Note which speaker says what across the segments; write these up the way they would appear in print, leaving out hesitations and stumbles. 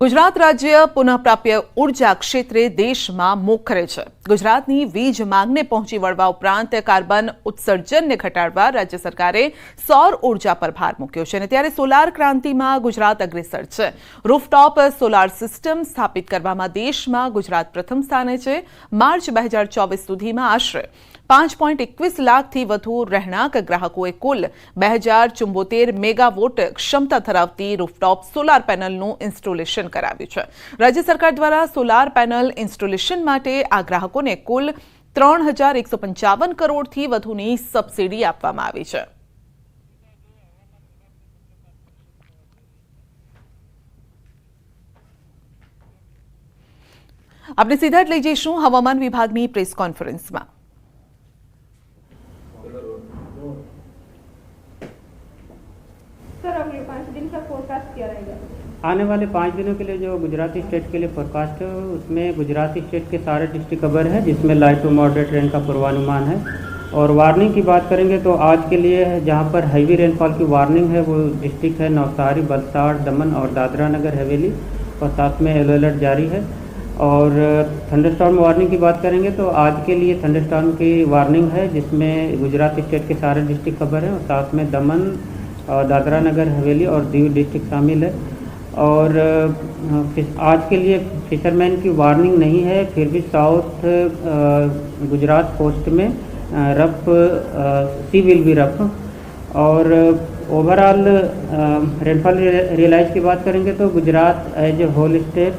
Speaker 1: ગુજરાત રાજ્ય પુનઃપ્રાપ્ય ઉર્જા ક્ષેત્રે દેશમાં મોખરે છે। ગુજરાતની વીજ માંગને પહોંચી વળવા ઉપરાંત કાર્બન ઉત્સર્જનને ઘટાડવા રાજ્ય સરકારે સૌર ઉર્જા પર ભાર મૂક્યો છે અને ત્યારે સોલાર ક્રાંતિમાં ગુજરાત અગ્રેસર છે। રૂફટોપ સોલાર સિસ્ટમ સ્થાપિત કરવામાં દેશમાં ગુજરાત પ્રથમ સ્થાને છે। માર્ચ 2024 સુધીમાં આશરે 5.21 લાખથી વધુ રહેણાંક ગ્રાહકોએ કુલ 2074 મેગાવોટ ક્ષમતા ધરાવતી રૂફટોપ સોલાર પેનલનું ઇન્સ્ટોલેશન કરાવ્યું છે। રાજ્ય સરકાર દ્વારા સોલાર પેનલ ઇન્સ્ટોલેશન માટે આ ગ્રાહકોને કુલ 3,155 કરોડથી વધુની સબસિડી આપવામાં આવી છે। આપણે સીધા જ લઈ જઈશું હવામાન વિભાગની પ્રેસ કોન્ફરન્સમાં।
Speaker 2: सर अगले 5 दिन का फोरकास्ट क्या रहेगा?
Speaker 3: आने वाले 5 दिनों के लिए जो गुजराती स्टेट के लिए फोरकास्ट है उसमें गुजराती स्टेट के सारे डिस्ट्रिक्ट कवर है, जिसमें लाइट टू मॉडरेट रेन का पूर्वानुमान है। और वार्निंग की बात करेंगे तो आज के लिए जहां पर हैवी रेनफॉल की वार्निंग है वो डिस्ट्रिक्ट है नवसारी, वलसाड़, दमन और दादरा नगर हवेली, और साथ में येलो अलर्ट जारी है। और थंडरस्टॉर्म वार्निंग की बात करेंगे तो आज के लिए थंडरस्टॉर्म की वार्निंग है, जिसमें गुजरात स्टेट के सारे डिस्ट्रिक्ट कवर हैं और साथ में दमन और दादरा नगर हवेली और दीव डिस्ट्रिक्ट शामिल है। और आज के लिए फिशरमैन की वार्निंग नहीं है, फिर भी साउथ गुजरात कोस्ट में rough sea will be rough. और ओवरऑल रेनफॉल रियलाइज की बात करेंगे तो Gujarat as a whole state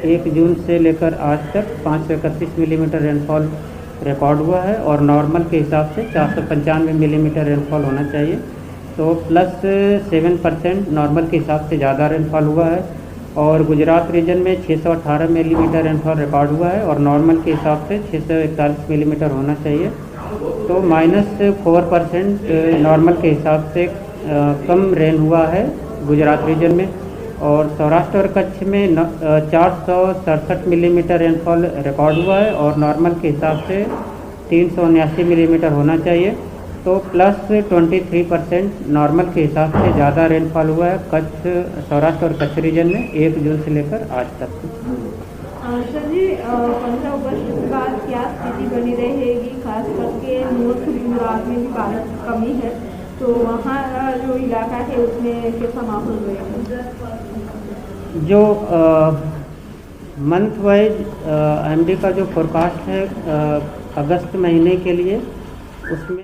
Speaker 3: 1 जून से लेकर आज तक 531 मिलीमीटर रेनफॉल रिकॉर्ड हुआ है और नॉर्मल के हिसाब से 495 मिलीमीटर रेनफॉल होना चाहिए, तो +7% नॉर्मल के हिसाब से ज़्यादा रेनफॉल हुआ है। और गुजरात रीजन में 618 मिलीमीटर रेनफॉल रिकॉर्ड हुआ है और नॉर्मल के हिसाब से 641 मिलीमीटर होना चाहिए, तो -4% नॉर्मल के हिसाब से कम रेन हुआ है गुजरात रीजन में। और सौराष्ट्र और कच्छ में 467 मिलीमीटर रेनफॉल रिकॉर्ड हुआ है और नॉर्मल के हिसाब से 379 मिलीमीटर होना चाहिए, तो +23% नॉर्मल के हिसाब से ज़्यादा रेनफॉल हुआ है कच्छ, सौराष्ट्र और कच्छ रीजन में 1 जून से लेकर आज तक।
Speaker 2: सर जी 15 अगस्त के बाद क्या स्थिति बनी रहेगी, खास करके नॉर्थ गुजरात में भी बारिश की कमी है, तो वहाँ जो इलाका है उसमें कैसा माहौल रहेगा?
Speaker 3: जो मंथ वाइज एमडी का जो फोरकास्ट है अगस्त महीने के लिए उसमें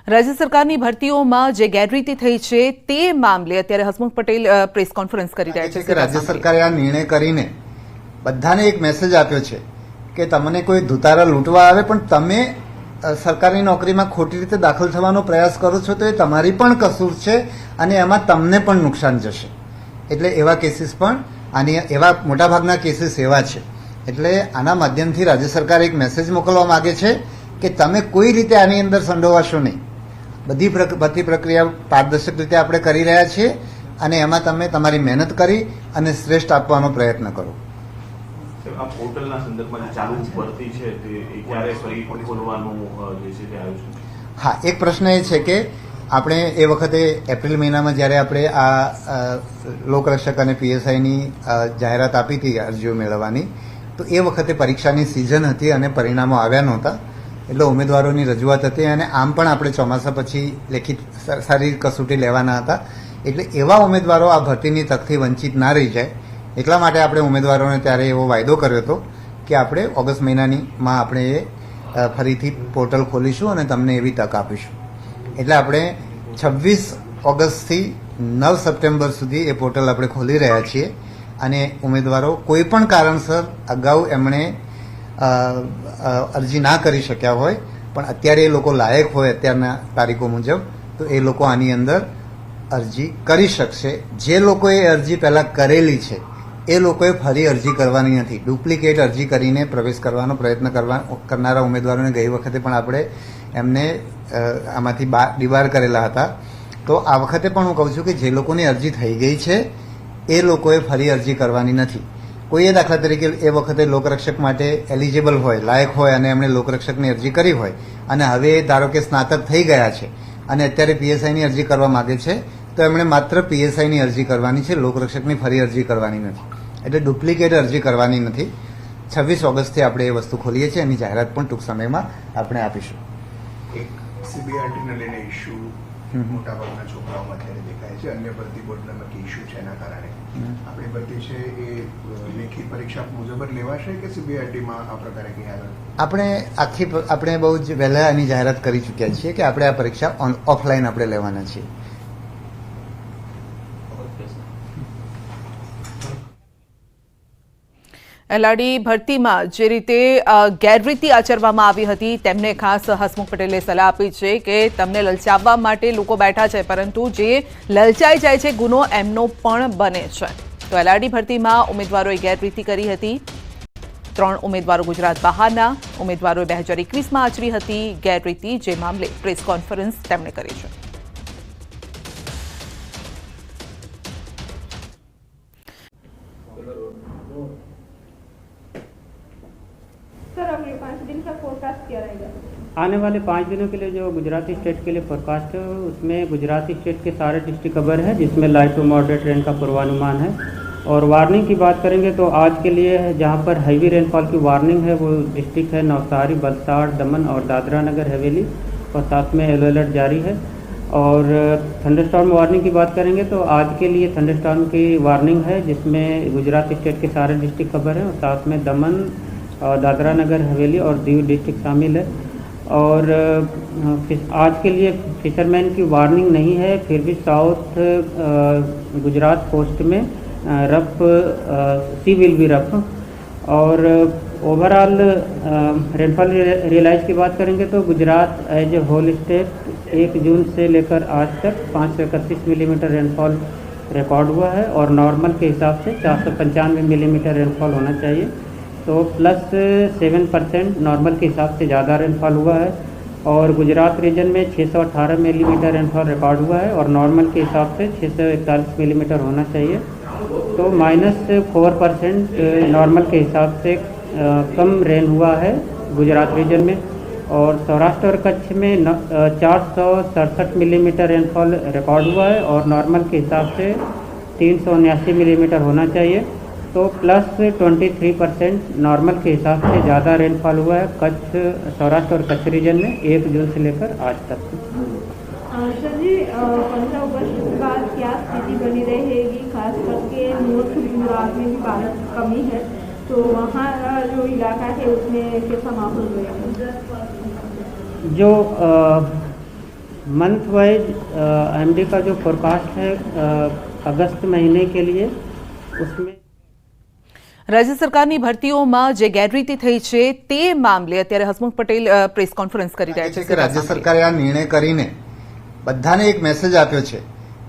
Speaker 1: રાજ્ય સરકારની ભરતીઓમાં જે ગેરરીતિ થઈ છે તે મામલે અત્યારે હસમુખ પટેલ પ્રેસ કોન્ફરન્સ કરી રહ્યા છે
Speaker 4: કે રાજ્ય સરકારે આ નિર્ણય કરીને બધાને એક મેસેજ આપ્યો છે કે તમને કોઈ ધુતારા લૂંટવા આવે પણ તમે સરકારી નોકરીમાં ખોટી રીતે દાખલ થવાનો પ્રયાસ કરો છો તો એ તમારી પણ કસૂર છે અને એમાં તમને પણ નુકસાન જશે। એટલે એવા કેસીસ પણ આની એવા મોટાભાગના કેસીસ એવા છે। એટલે આના માધ્યમથી રાજ્ય સરકાર એક મેસેજ મોકલવા માંગે છે કે તમે કોઈ રીતે આની અંદર સંડોવાશો નહીં। બધી પ્રક્રિયા પારદર્શક રીતે આપણે કરી રહ્યા છીએ અને એમાં તમે તમારી મહેનત કરી અને શ્રેષ્ઠ આપવાનો પ્રયત્ન કરો।
Speaker 5: આ પોર્ટલના સંદર્ભમાં ચાલુ ભરતી છે તે ક્યારે ફરી ખોલવાનું જે છે તે આવ્યું છે?
Speaker 4: હા, એક પ્રશ્ન એ છે કે આપણે એ વખતે એપ્રિલ મહિનામાં જ્યારે આપણે આ લોકરક્ષક અને પીએસઆઈની જાહેરાત આપી હતી અરજીઓ મેળવવાની, તો એ વખતે પરીક્ષાની સિઝન હતી અને પરિણામો આવ્યા નહોતા, એટલે ઉમેદવારોની રજૂઆત હતી અને આમ પણ આપણે ચોમાસા પછી લેખિત શારીરિક કસોટી લેવાના હતા, એટલે એવા ઉમેદવારો આ ભરતીની તકથી વંચિત ના રહી જાય એટલા માટે આપણે ઉમેદવારોને ત્યારે એવો વાયદો કર્યો હતો કે આપણે ઓગસ્ટ મહિનામાં આપણે એ ફરીથી પોર્ટલ ખોલીશું અને તમને એવી તક આપીશું। એટલે આપણે 26 ઓગસ્ટથી 9 સપ્ટેમ્બર સુધી એ પોર્ટલ આપણે ખોલી રહ્યા છીએ અને ઉમેદવારો કોઈ પણ કારણસર અગાઉ એમણે અરજી ના કરી શક્યા હોય પણ અત્યારે એ લોકો લાયક હોય અત્યારના તારીખો મુજબ, તો એ લોકો આની અંદર અરજી કરી શકશે। જે લોકોએ અરજી પહેલાં કરેલી છે એ લોકોએ ફરી અરજી કરવાની નથી। ડુપ્લિકેટ અરજી કરીને પ્રવેશ કરવાનો પ્રયત્ન કરનારા ઉમેદવારોને ગઈ વખતે પણ આપણે એમને આમાંથી ડિબાર કરેલા હતા, તો આ વખતે પણ હું કહું છું કે જે લોકોની અરજી થઈ ગઈ છે એ લોકોએ ફરી અરજી કરવાની નથી। કોઈએ દાખલા તરીકે એ વખતે લોકરક્ષક માટે એલિજિબલ હોય, લાયક હોય અને એમણે લોકરક્ષકની અરજી કરી હોય અને હવે ધારો કે સ્નાતક થઈ ગયા છે અને અત્યારે પીએસઆઈની અરજી કરવા માંગે છે, તો એમણે માત્ર પીએસઆઈની અરજી કરવાની છે, લોકરક્ષકની ફરી અરજી કરવાની નથી. એટલે ડુપ્લિકેટ અરજી કરવાની નથી. 26 ઓગસ્ટથી આપણે એ વસ્તુ ખોલીએ છીએ. એની જાહેરાત પણ ટૂંક સમયમાં આપણે આપીશું.
Speaker 6: એક સીબીઆરટીને લઈને ઇસ્યુ મોટાભાગના છોકરાઓમાં અત્યારે દેખાય છે. અન્ય ભરતી બોર્ડના કે ઇસ્યુ છે એના કારણે આપણી ભરતી છે એ લેખિત પરીક્ષા મુજબ જ લેવાશે કે સીબીઆરટીમાં આ પ્રકારે કંઈ આગળ
Speaker 4: આપણે બહુ જ વહેલા એની જાહેરાત કરી ચૂક્યા છીએ કે આપણે આ પરીક્ષા ઓફલાઈન આપણે લેવાના છીએ.
Speaker 1: એલઆરડી ભરતીમાં જે રીતે ગેરરીતિ આચરવામાં આવી હતી તેમને ખાસ હસમુખ પટેલે સલાહ આપી છે કે તમને લલચાવવા માટે લોકો બેઠા છે, પરંતુ જે લલચાઈ જાય છે ગુનો એમનો પણ બને છે. તો એલઆરડી ભરતીમાં ઉમેદવારોએ ગેરરીતિ કરી હતી. 3 ઉમેદવારો ગુજરાત બહારના ઉમેદવારોએ 2021માં આચરી હતી ગેરરીતિ, જે મામલે પ્રેસ કોન્ફરન્સ તેમણે કરી છે.
Speaker 2: सर अगले 5 दिन का फोरकास्ट क्या रहेगा?
Speaker 3: आने वाले 5 दिनों के लिए जो गुजराती स्टेट के लिए फोरकास्ट है उसमें गुजराती स्टेट के सारे डिस्ट्रिक्ट कवर है, जिसमें लाइट टू मॉडरेट रेन का पूर्वानुमान है. और वार्निंग की बात करेंगे तो आज के लिए जहां पर हैवी रेनफॉल की वार्निंग है वो डिस्ट्रिक्ट है नवसारी, वलसाड़, दमन और दादरा नगर हवेली, और साथ में येलो अलर्ट जारी है. और थंडरस्टॉर्म वार्निंग की बात करेंगे तो आज के लिए थंडरस्टॉर्म की वार्निंग है, जिसमें गुजरात स्टेट के सारे डिस्ट्रिक्ट कवर हैं और साथ में दमन, दादरा नगर हवेली और दीव डिस्ट्रिक्ट शामिल है. और आज के लिए फिशरमैन की वार्निंग नहीं है, फिर भी साउथ गुजरात कोस्ट में rough sea will be rough. और ओवरऑल रेनफॉल रियलाइज की बात करेंगे तो Gujarat as a whole state 1 जून से लेकर आज तक 531 मिलीमीटर रेनफॉल रिकॉर्ड हुआ है, और नॉर्मल के हिसाब से 495 मिलीमीटर रेनफॉल होना चाहिए. तो +7% नॉर्मल के हिसाब से ज़्यादा रेनफॉल हुआ है. और गुजरात रीजन में 618 मिलीमीटर रेनफॉल रिकॉर्ड हुआ है, और नॉर्मल के हिसाब से 641 मिलीमीटर होना चाहिए. तो -4% नॉर्मल के हिसाब से कम रेन हुआ है गुजरात रीजन में. और सौराष्ट्र और कच्छ में 467 मिलीमीटर रेनफॉल रिकॉर्ड हुआ है, और नॉर्मल के हिसाब से 379 मिलीमीटर होना चाहिए. तो +23% नॉर्मल के हिसाब से ज़्यादा रेनफॉल हुआ है कच्छ, सौराष्ट्र और कच्छ रीजन में 1 जून से लेकर आज तक.
Speaker 2: सर जी 15 अगस्त के बाद क्या स्थिति बनी रहेगी? खास करके नॉर्थ गुजरात में भी बारिश की कमी है, तो वहाँ जो इलाका है उसमें कैसा माहौल रहेगा?
Speaker 3: जो मंथ वाइज एमडी का जो फोरकास्ट है अगस्त महीने के लिए, उसमें
Speaker 1: રાજ્ય સરકારની ભરતીઓમાં જે ગેરરીતિ થઈ છે તે મામલે અત્યારે હસમુખ પટેલ પ્રેસ કોન્ફરન્સ કરી રહ્યા છે
Speaker 4: કે રાજ્ય સરકારે આ નિર્ણય કરીને બધાને એક મેસેજ આપ્યો છે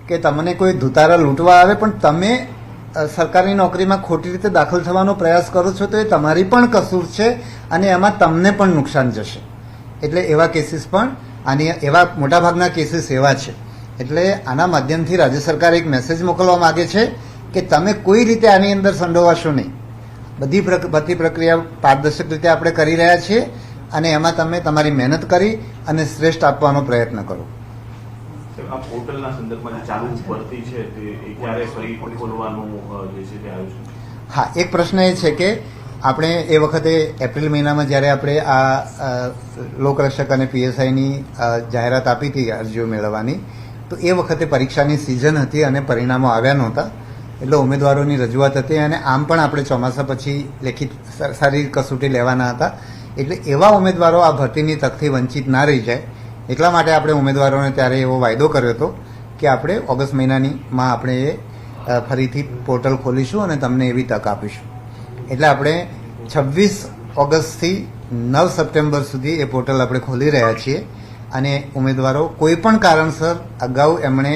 Speaker 4: કે તમને કોઈ ધુતારા લૂંટવા આવે પણ તમે સરકારી નોકરીમાં ખોટી રીતે દાખલ થવાનો પ્રયાસ કરો છો તો એ તમારી પણ કસૂર છે અને એમાં તમને પણ નુકસાન જશે. એટલે એવા કેસીસ પણ આની એવા મોટાભાગના કેસીસ એવા છે. એટલે આના માધ્યમથી રાજ્ય સરકાર એક મેસેજ મોકલવા માંગે છે કે તમે કોઈ રીતે આની અંદર સંડોવાશો નહીં. બધી પ્રક્રિયા પારદર્શક રીતે આપણે કરી રહ્યા છીએ અને એમાં તમે તમારી મહેનત કરી અને શ્રેષ્ઠ આપવાનો પ્રયત્ન કરો.
Speaker 5: આ પોર્ટલના સંદર્ભમાં જે ચાલુ ભરતી છે તે ક્યારે ફરી ખોલવાનું જે છે તે આવ્યું છે?
Speaker 4: હા, એક પ્રશ્ન એ છે કે આપણે એ વખતે એપ્રિલ મહિનામાં જ્યારે આપણે આ લોકરક્ષક અને પીએસઆઈની જાહેરાત આપી હતી અરજીઓ મેળવવાની, તો એ વખતે પરીક્ષાની સિઝન હતી અને પરિણામો આવ્યા નહોતા. એટલે ઉમેદવારોની રજૂઆત હતી અને આમ પણ આપણે ચોમાસા પછી લેખિત શારીરિક કસોટી લેવાના હતા. એટલે એવા ઉમેદવારો આ ભરતીની તકથી વંચિત ના રહી જાય એટલા માટે આપણે ઉમેદવારોને ત્યારે એવો વાયદો કર્યો હતો કે આપણે ઓગસ્ટ મહિનામાં આપણે એ ફરીથી પોર્ટલ ખોલીશું અને તમને એવી તક આપીશું. એટલે આપણે 26 ઓગસ્ટથી 9 સપ્ટેમ્બર સુધી એ પોર્ટલ આપણે ખોલી રહ્યા છીએ અને ઉમેદવારો કોઈ પણ કારણસર અગાઉ એમણે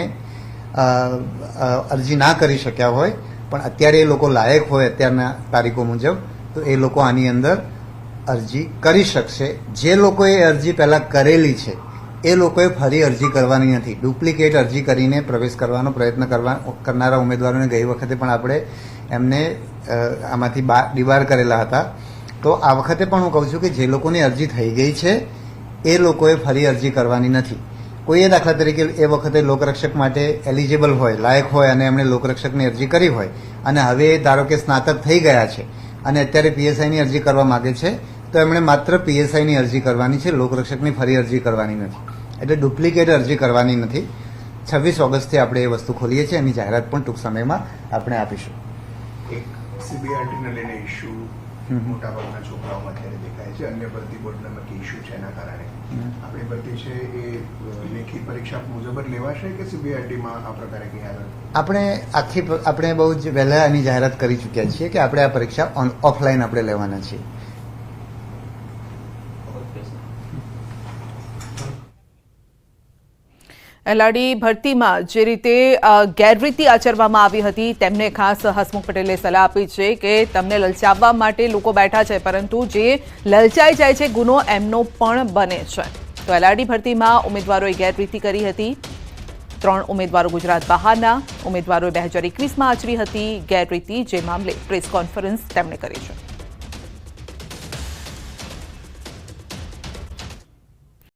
Speaker 4: અરજી ના કરી શક્યા હોય પણ અત્યારે એ લોકો લાયક હોય અત્યારના તારીખો મુજબ, તો એ લોકો આની અંદર અરજી કરી શકશે. જે લોકોએ અરજી પહેલાં કરેલી છે એ લોકોએ ફરી અરજી કરવાની નથી. ડુપ્લિકેટ અરજી કરીને પ્રવેશ કરવાનો પ્રયત્ન કરનારા ઉમેદવારોને ગઈ વખતે પણ આપણે એમને આમાંથી ડિબાર કરેલા હતા. તો આ વખતે પણ હું કહું છું કે જે લોકોની અરજી થઈ ગઈ છે એ લોકોએ ફરી અરજી કરવાની નથી. કોઈએ દાખલા તરીકે એ વખતે લોકરક્ષક માટે એલિજિબલ હોય, લાયક હોય અને એમણે લોકરક્ષકની અરજી કરી હોય અને હવે ધારો કે સ્નાતક થઈ ગયા છે અને અત્યારે પીએસઆઈની અરજી કરવા માંગે છે, તો એમણે માત્ર પીએસઆઈની અરજી કરવાની છે, લોકરક્ષકની ફરી અરજી કરવાની નથી. એટલે ડુપ્લિકેટ અરજી કરવાની નથી. 26 ઓગસ્ટથી આપણે એ વસ્તુ ખોલીએ છીએ, એની જાહેરાત પણ ટૂંક સમયમાં આપણે આપીશું.
Speaker 6: એક સીબીઆરટીને લઈને ઇસ્યુ મોટાભાગના છોકરાઓમાં અત્યારે દેખાય છે. અન્ય ભરતી બોર્ડના કે ઇસ્યુ છે એના કારણે આપણી ભરતી છે એ લેખિત પરીક્ષા મુજબ જ લેવાશે કે સીબીઆરટીમાં આ પ્રકારે કંઈ આગળ
Speaker 4: આપણે બહુ જ વહેલા એની જાહેરાત કરી ચૂક્યા છીએ કે આપણે આ પરીક્ષા ઓફલાઈન આપણે લેવાના છીએ.
Speaker 1: એલઆરડી ભરતીમાં જે રીતે ગેરરીતિ આચરવામાં આવી હતી તેમને ખાસ હસમુખ પટેલે સલાહ આપી છે કે તમને લલચાવવા માટે લોકો બેઠા છે, પરંતુ જે લલચાઈ જાય છે ગુનો એમનો પણ બને છે. તો એલઆરડી ભરતીમાં ઉમેદવારોએ ગેરરીતિ કરી હતી. 3 ઉમેદવારો ગુજરાત બહારના ઉમેદવારોએ 2021માં આચરી હતી ગેરરીતિ, જે મામલે પ્રેસ કોન્ફરન્સ તેમણે કરી છે.